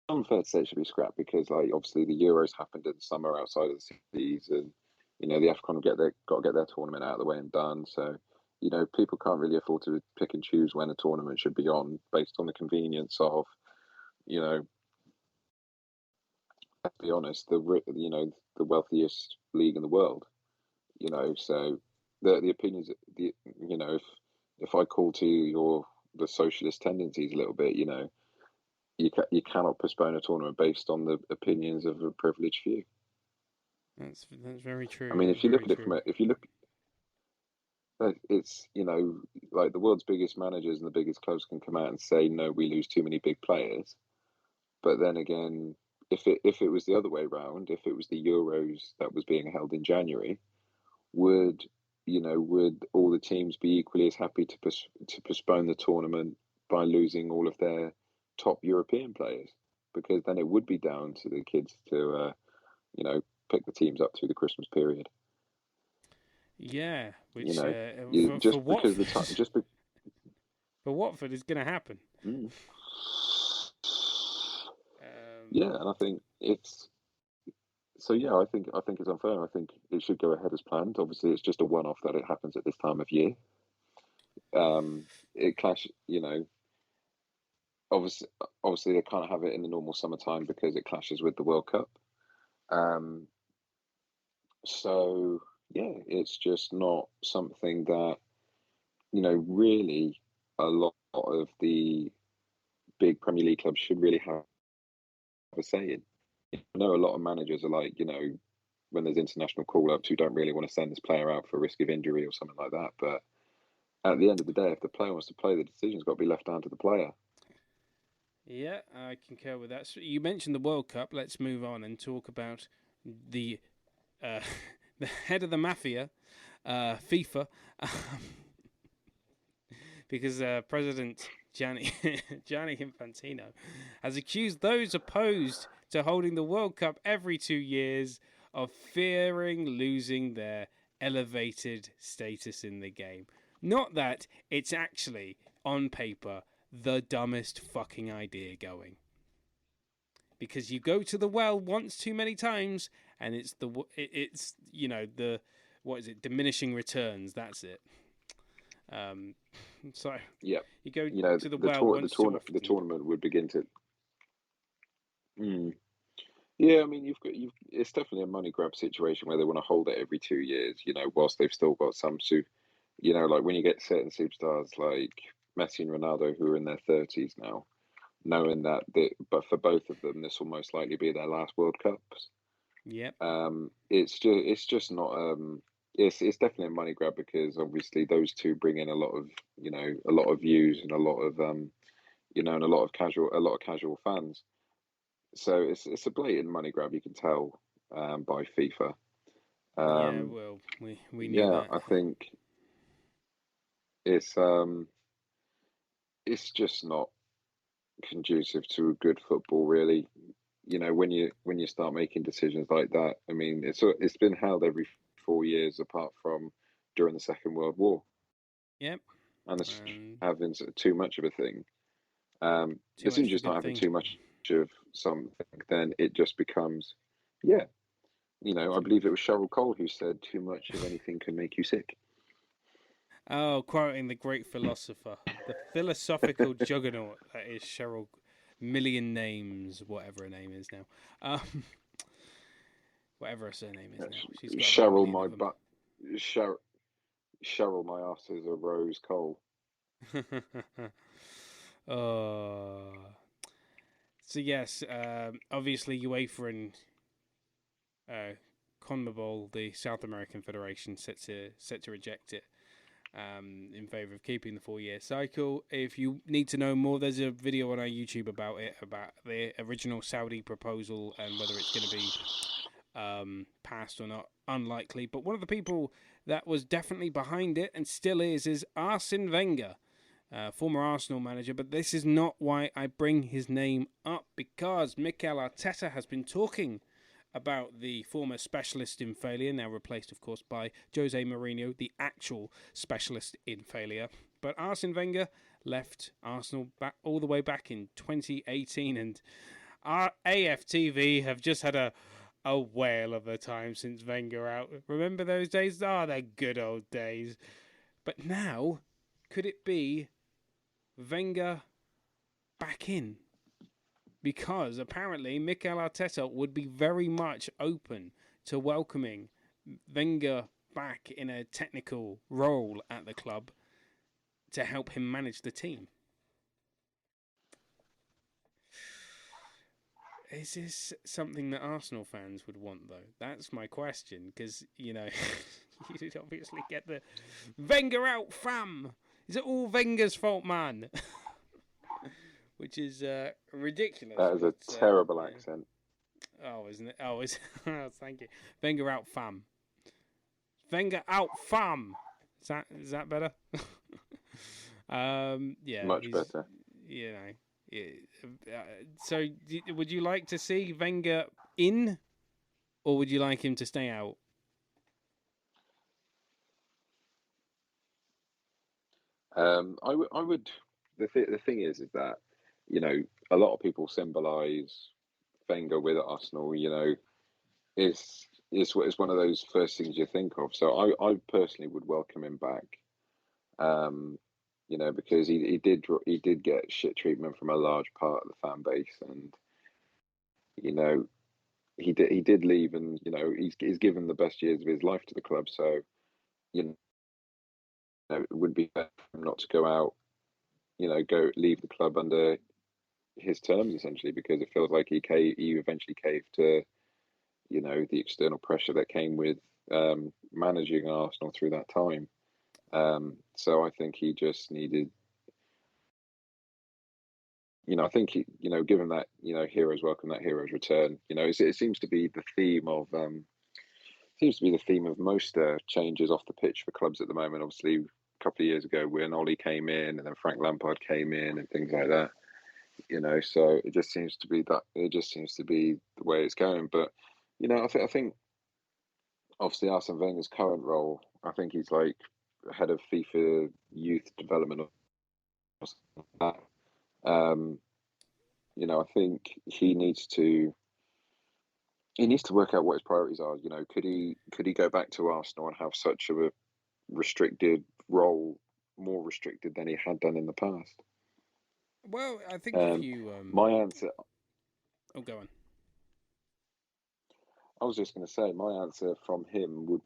Speaker 2: unfair to say it should be scrapped because like obviously the Euros happened in the summer outside of the season. You know, the AFCON got to get their tournament out of the way and done. So, you know, people can't really afford to pick and choose when a tournament should be on based on the convenience of, you know, let's be honest, the wealthiest league in the world. You know, so the opinions, you know, if I call to the socialist tendencies a little bit, you know, you cannot postpone a tournament based on the opinions of a privileged few.
Speaker 1: That's very true.
Speaker 2: I mean, if you look at it it's, you know, like the world's biggest managers and the biggest clubs can come out and say, no, we lose too many big players. But then again, if it was the other way around, if it was the Euros that was being held in January, would all the teams be equally as happy to postpone the tournament by losing all of their top European players? Because then it would be down to the kids to, you know, pick the teams up through the Christmas period.
Speaker 1: Yeah, which
Speaker 2: for Watford,
Speaker 1: for Watford is going to happen.
Speaker 2: Yeah, and I think it's so. Yeah, I think it's unfair. I think it should go ahead as planned. Obviously, it's just a one-off that it happens at this time of year. It clash. You know, obviously they can't have it in the normal summertime because it clashes with the World Cup. So yeah, it's just not something that, you know, really a lot of the big Premier League clubs should really have a say in. I know a lot of managers are like, you know, when there's international call-ups, who don't really want to send this player out for a risk of injury or something like that. But at the end of the day, if the player wants to play, the decision's got to be left down to the player.
Speaker 1: Yeah, I concur with that. So you mentioned the World Cup. Let's move on and talk about the the head of the mafia, FIFA, because President Gianni Infantino has accused those opposed to holding the World Cup every 2 years of fearing losing their elevated status in the game. Not that it's actually, on paper, the dumbest fucking idea going. Because you go to the well once too many times, and it's you know, the, what is it, diminishing returns, that's it. So
Speaker 2: yeah,
Speaker 1: you go to the
Speaker 2: well
Speaker 1: well once too often.
Speaker 2: The tournament would begin to. Yeah, I mean, it's definitely a money grab situation where they want to hold it every 2 years, whilst they've still got like when you get certain superstars like Messi and Ronaldo who are in their 30s now, knowing but for both of them, this will most likely be their last World Cups.
Speaker 1: Yep.
Speaker 2: It's just not it's definitely a money grab because obviously those two bring in a lot of views and and a lot of casual fans. So it's a blatant money grab, you can tell by FIFA.
Speaker 1: Yeah.
Speaker 2: Um,
Speaker 1: Well, we knew
Speaker 2: yeah,
Speaker 1: that.
Speaker 2: I think it's um, it's just not conducive to a good football, really. When you start making decisions like that, I mean, it's been held every 4 years, apart from during the Second World War,
Speaker 1: Yep.
Speaker 2: and it's
Speaker 1: And
Speaker 2: having too much of a thing.
Speaker 1: too
Speaker 2: As soon
Speaker 1: much
Speaker 2: as
Speaker 1: of
Speaker 2: you
Speaker 1: a
Speaker 2: start
Speaker 1: good
Speaker 2: having
Speaker 1: thing.
Speaker 2: too much of something, then it just becomes, yeah. I
Speaker 1: Too
Speaker 2: believe it
Speaker 1: much.
Speaker 2: was Cheryl Cole who said, "Too much of anything can make you sick."
Speaker 1: Oh, quoting the great philosopher, the philosophical juggernaut that is Cheryl. Million names, whatever her name is now. Um, whatever her surname is now. She's got about a
Speaker 2: Cheryl,
Speaker 1: million
Speaker 2: my
Speaker 1: of them.
Speaker 2: butt. Cheryl, Cheryl, my ass is a rose Cole.
Speaker 1: uh, so yes, obviously UEFA and CONMEBOL, the South American Federation, set to reject it in favour of keeping the 4 year cycle. If you need to know more, there's a video on our YouTube about it, about the original Saudi proposal and whether it's going to be passed or not. Unlikely, but one of the people that was definitely behind it and still is Arsene Wenger, former Arsenal manager. But this is not why I bring his name up, because Mikel Arteta has been talking about the former specialist in failure, now replaced, of course, by Jose Mourinho, the actual specialist in failure. But Arsene Wenger left Arsenal back all the way back in 2018, and our AFTV have just had a whale of a time since Wenger out. Remember those days? Ah, they're good old days. But now, could it be Wenger back in? Because apparently Mikel Arteta would be very much open to welcoming Wenger back in a technical role at the club to help him manage the team. Is this something that Arsenal fans would want, though? That's my question, because, you'd obviously get the Wenger out, fam! Is it all Wenger's fault, man? Which is ridiculous,
Speaker 2: That is a
Speaker 1: but
Speaker 2: terrible
Speaker 1: yeah.
Speaker 2: accent.
Speaker 1: Oh, isn't it? Oh, oh, thank you. Wenger out, fam. Wenger out, fam. Is that better? Yeah,
Speaker 2: Much
Speaker 1: he's
Speaker 2: better.
Speaker 1: you know. Yeah, so, would you like to see Wenger in, or would you like him to stay out?
Speaker 2: I would. The thing is that a lot of people symbolise Wenger with Arsenal. It's one of those first things you think of. So I personally would welcome him back. Um, because he did get shit treatment from a large part of the fan base, and you know he did leave, and he's given the best years of his life to the club. So you it would be better for him not to go out, go leave the club under his terms essentially, because it feels like he eventually caved to the external pressure that came with managing Arsenal through that time. So I think he just needed, I think given that heroes welcome, that heroes return. It seems to be the theme of most changes off the pitch for clubs at the moment. Obviously, a couple of years ago when Ole came in, and then Frank Lampard came in, and things like that. So it just seems to be the way it's going. But I think obviously Arsene Wenger's current role, I think he's like head of FIFA youth development or something like that. I think he needs to work out what his priorities are. Could he go back to Arsenal and have such a restricted role, more restricted than he had done in the past?
Speaker 1: Well, I think if
Speaker 2: Um,
Speaker 1: you
Speaker 2: my answer,
Speaker 1: oh, go on.
Speaker 2: I was just going to say, my answer from him would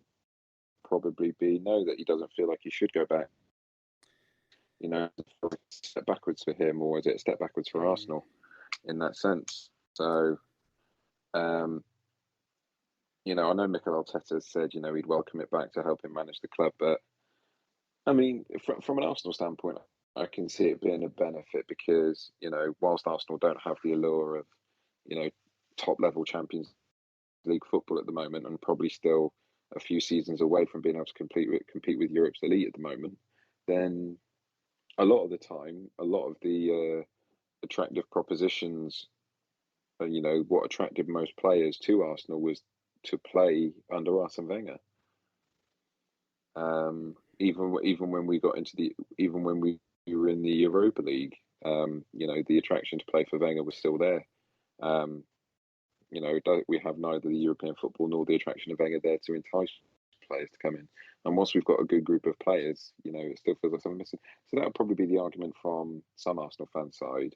Speaker 2: probably be no, that he doesn't feel like he should go back. You know, a step backwards for him, or is it a step backwards for Arsenal in that sense? So, you know, I know Mikel Arteta said, you know, he'd welcome it back to help him manage the club, but I mean, from an Arsenal standpoint, I can see it being a benefit because, you know, whilst Arsenal don't have the allure of, you know, top level Champions League football at the moment, and probably still a few seasons away from being able to compete with Europe's elite at the moment, then a lot of the time, a lot of the attractive propositions, you know, what attracted most players to Arsenal was to play under Arsene Wenger. Even when we got into even when we were in the Europa League, you know, the attraction to play for Wenger was still there. You know, we have neither the European football nor the attraction of Wenger there to entice players to come in. And once we've got a good group of players, you know, it still feels like something missing. So that would probably be the argument from some Arsenal fan side.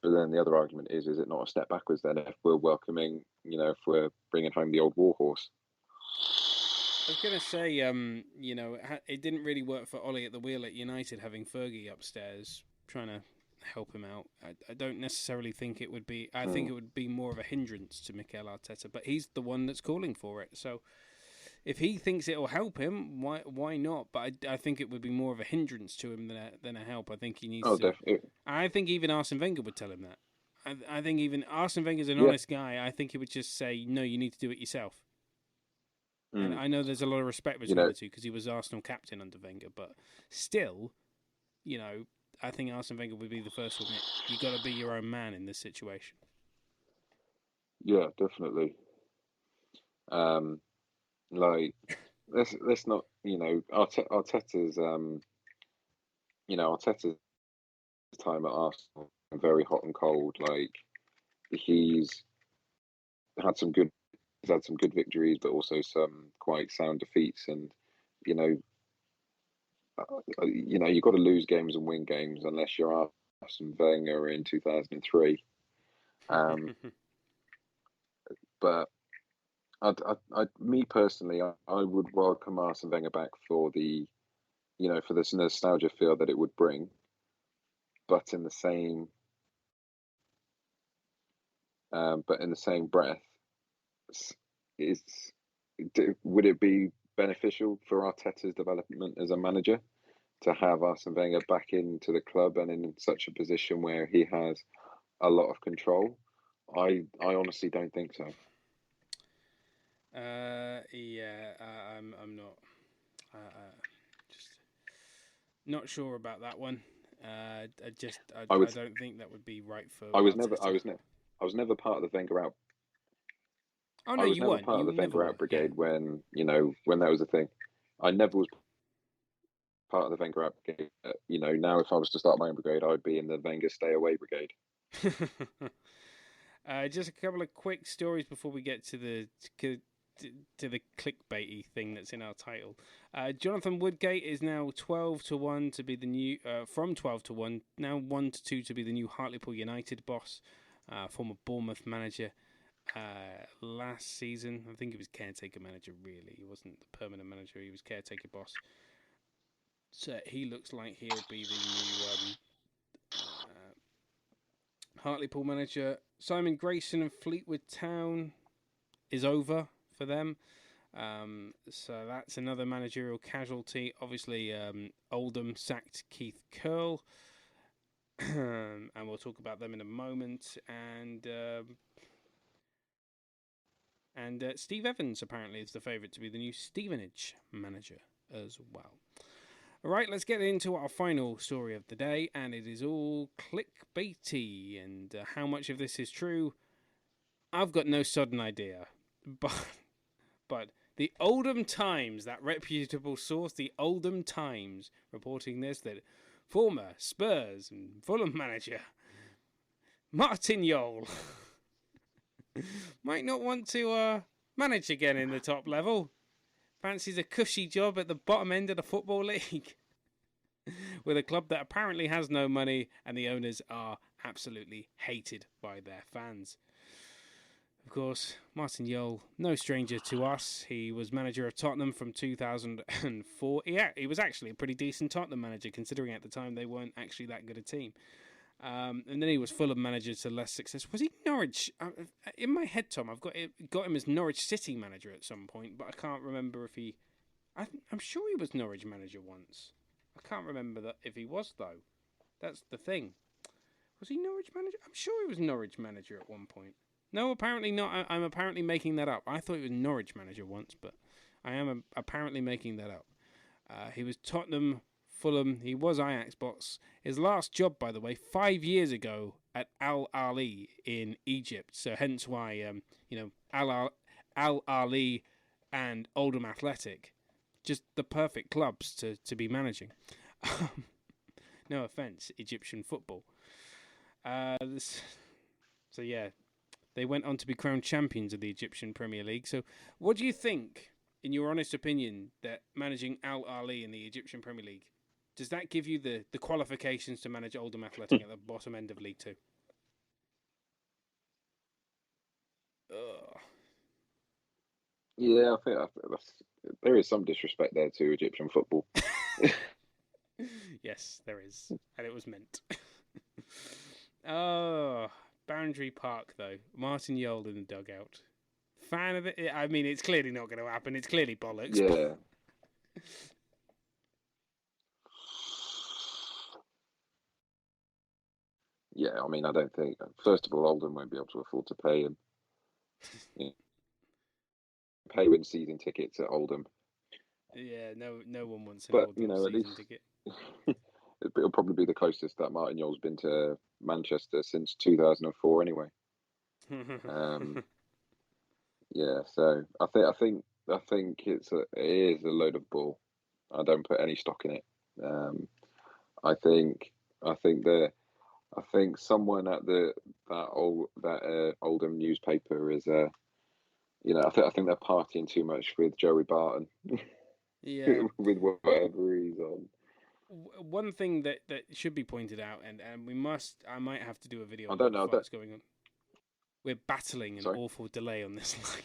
Speaker 2: But then the other argument is it not a step backwards then if we're welcoming, you know, if we're bringing home the old warhorse?
Speaker 1: I was going to say, you know, it didn't really work for Ole at the wheel at United, having Fergie upstairs trying to help him out. I don't necessarily think it would be. I think it would be more of a hindrance to Mikel Arteta, but he's the one that's calling for it. So if he thinks it will help him, why not? But I think it would be more of a hindrance to him than a help. I think he needs to.
Speaker 2: Definitely.
Speaker 1: I think even Arsene Wenger would tell him that. I think even Arsene Wenger's an
Speaker 2: Yeah.
Speaker 1: honest guy. I think he would just say, no, you need to do it yourself. And I know there's a lot of respect between the two because he was Arsenal captain under Wenger, but still, you know, I think Arsene Wenger would be the first to admit you got to be your own man in this situation.
Speaker 2: Yeah, definitely. Like let's not, you know, Arteta's you know, Arteta's time at Arsenal very hot and cold. Like he's had some good he's had some good victories, but also some quite sound defeats. And you know, you've got to lose games and win games unless you're Arsene Wenger in 2003. But me personally, I would welcome Arsene Wenger back for the, you know, for this nostalgia feel that it would bring. But in the same, breath, would it be beneficial for Arteta's development as a manager to have Arsene Wenger back into the club and in such a position where he has a lot of control? I honestly don't think so.
Speaker 1: I'm not just not sure about that one. I don't think that would be right for.
Speaker 2: I was never part of the Wenger out.
Speaker 1: Oh no,
Speaker 2: I was
Speaker 1: you
Speaker 2: never
Speaker 1: weren't.
Speaker 2: part of the Wenger out brigade when, you know, when that was a thing. I never was part of the Wenger out brigade. You know, now if I was to start my own brigade, I would be in the Wenger stay away brigade.
Speaker 1: Just a couple of quick stories before we get to the clickbaity thing that's in our title. Jonathan Woodgate is now 12-1 to be the new, from 12-1 now 1-2 to be the new Hartlepool United boss. Former Bournemouth manager. Last season, I think he was caretaker manager. Really, he wasn't the permanent manager. He was caretaker boss. So he looks like he'll be the new Hartlepool manager. Simon Grayson of Fleetwood Town is over for them. So that's another managerial casualty. Obviously, Oldham sacked Keith Curle, and we'll talk about them in a moment. And Steve Evans apparently is the favourite to be the new Stevenage manager as well. All right, let's get into our final story of the day, and it is all clickbaity. And how much of this is true, I've got no sudden idea. But the Oldham Times, that reputable source, the Oldham Times, reporting this, that former Spurs and Fulham manager Martin Jol might not want to manage again in the top level. Fancies a cushy job at the bottom end of the Football League with a club that apparently has no money and the owners are absolutely hated by their fans. Of course, Martin Jol, no stranger to us. He was manager of Tottenham from 2004. Yeah, he was actually a pretty decent Tottenham manager, considering at the time they weren't actually that good a team. And then he was Fulham manager to less success. Was he Norwich? In my head, Tom, I've got him as Norwich City manager at some point, but I can't remember if he... I'm sure he was Norwich manager once. I can't remember that if he was, though. That's the thing. Was he Norwich manager? I'm sure he was Norwich manager at one point. No, apparently not. I'm apparently making that up. I thought he was Norwich manager once, but I am apparently making that up. He was Tottenham, Fulham. He was Ajax boss. His last job, by the way, 5 years ago at Al Ahly in Egypt. So hence why, Al Ahly and Oldham Athletic, just the perfect clubs to be managing. No offence, Egyptian football. So yeah, they went on to be crowned champions of the Egyptian Premier League. So what do you think, in your honest opinion, that managing Al Ahly in the Egyptian Premier League, does that give you the qualifications to manage Oldham Athletic at the bottom end of League Two?
Speaker 2: Yeah, I think there is some disrespect there to Egyptian football.
Speaker 1: Yes, there is, and it was meant. Oh, Boundary Park, though. Martin Jol in the dugout. Fan of it? I mean, it's clearly not going to happen. It's clearly bollocks.
Speaker 2: Yeah. Yeah, I mean, I don't think... First of all, Oldham won't be able to afford to pay him. Pay win season tickets at Oldham.
Speaker 1: Yeah, no one wants an
Speaker 2: But,
Speaker 1: Oldham season ticket.
Speaker 2: It'll probably be the closest that Martin Jol's been to Manchester since 2004 anyway. Yeah, so I think it is a load of bull. I don't put any stock in it. I think someone at that Oldham newspaper is I think they're partying too much with Joey Barton.
Speaker 1: Yeah.
Speaker 2: With whatever he's on.
Speaker 1: One thing that should be pointed out, and I might have to do a video on what's going on. We're battling an awful delay on this line.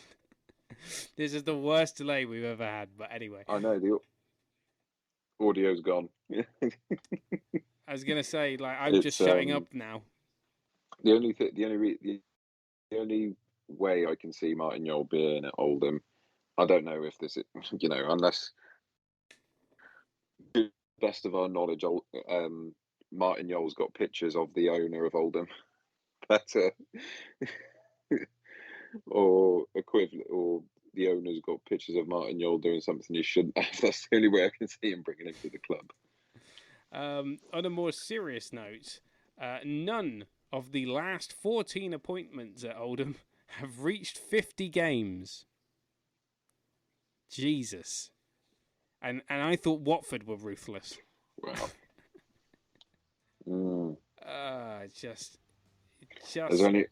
Speaker 1: This is the worst delay we've ever had, but anyway.
Speaker 2: I know, the audio's gone.
Speaker 1: I was going to say, I'm just shutting up now.
Speaker 2: The only way I can see Martin Jol being at Oldham, I don't know if this is, unless, to the best of our knowledge, Martin Jol's got pictures of the owner of Oldham. Or equivalent, or the owner's got pictures of Martin Jol doing something he shouldn't have. That's the only way I can see him bringing him to the club.
Speaker 1: On a more serious note, none of the last 14 appointments at Oldham have reached 50 games. Jesus. And I thought Watford were ruthless.
Speaker 2: Wow.
Speaker 1: Just
Speaker 2: There's only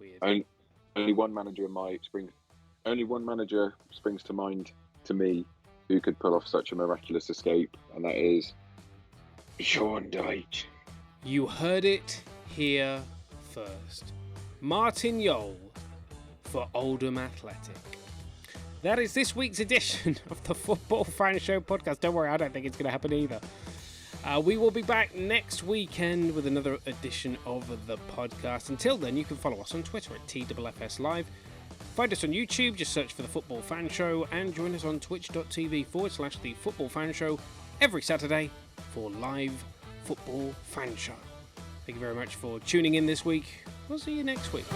Speaker 1: weird.
Speaker 2: Only one manager springs to mind to me who could pull off such a miraculous escape, and that is Sean Dyche.
Speaker 1: You heard it here first. Martin Jol for Oldham Athletic. That is this week's edition of the Football Fan Show podcast. Don't worry, I don't think it's going to happen either. We will be back next weekend with another edition of the podcast. Until then, you can follow us on Twitter at TFFS Live. Find us on YouTube, just search for The Football Fan Show, and join us on twitch.tv/The Football Fan Show every Saturday for live Football Fan Show. Thank you very much for tuning in this week. We'll see you next week.